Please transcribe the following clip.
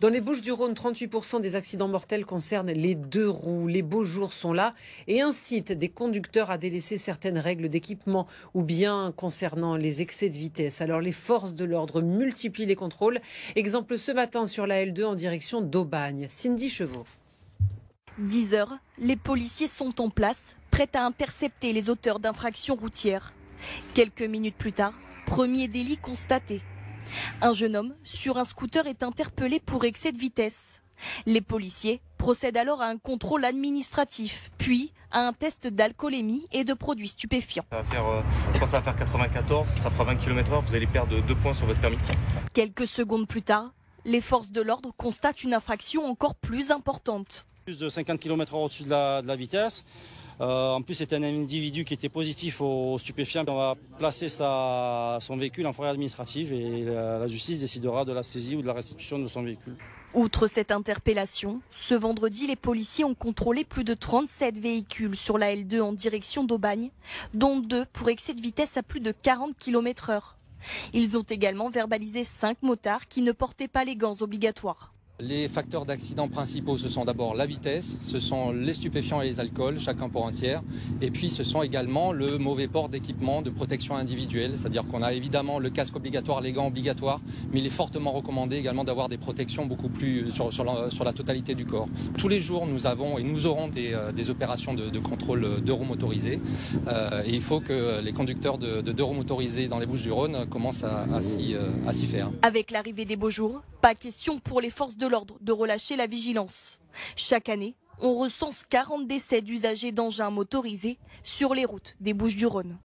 Dans les Bouches-du-Rhône, 38% des accidents mortels concernent les deux roues. Les beaux jours sont là et incitent des conducteurs à délaisser certaines règles d'équipement ou bien concernant les excès de vitesse. Alors les forces de l'ordre multiplient les contrôles. Exemple ce matin sur la L2 en direction d'Aubagne. Cindy Chevaux. 10 heures, les policiers sont en place, prêts à intercepter les auteurs d'infractions routières. Quelques minutes plus tard, premier délit constaté. Un jeune homme sur un scooter est interpellé pour excès de vitesse. Les policiers procèdent alors à un contrôle administratif, puis à un test d'alcoolémie et de produits stupéfiants. Je pense que ça va faire 94, ça fera 20 km/h, vous allez perdre 2 points sur votre permis. Quelques secondes plus tard, les forces de l'ordre constatent une infraction encore plus importante. Plus de 50 km/h au-dessus de la vitesse. En plus, c'était un individu qui était positif aux stupéfiants. On va placer son véhicule en forêt administrative et la justice décidera de la saisie ou de la restitution de son véhicule. Outre cette interpellation, ce vendredi, les policiers ont contrôlé plus de 37 véhicules sur la L2 en direction d'Aubagne, dont 2 pour excès de vitesse à plus de 40 km/h. Ils ont également verbalisé 5 motards qui ne portaient pas les gants obligatoires. Les facteurs d'accidents principaux, ce sont d'abord la vitesse, ce sont les stupéfiants et les alcools, chacun pour un tiers. Et puis ce sont également le mauvais port d'équipement de protection individuelle, c'est-à-dire qu'on a évidemment le casque obligatoire, les gants obligatoires, mais il est fortement recommandé également d'avoir des protections beaucoup plus sur la totalité du corps. Tous les jours, nous avons et nous aurons des opérations de contrôle deux roues motorisées. Et il faut que les conducteurs de deux roues motorisées dans les Bouches-du-Rhône commencent à s'y faire. Avec l'arrivée des beaux jours, pas question pour les forces de l'ordre de relâcher la vigilance. Chaque année, on recense 40 décès d'usagers d'engins motorisés sur les routes des Bouches-du-Rhône.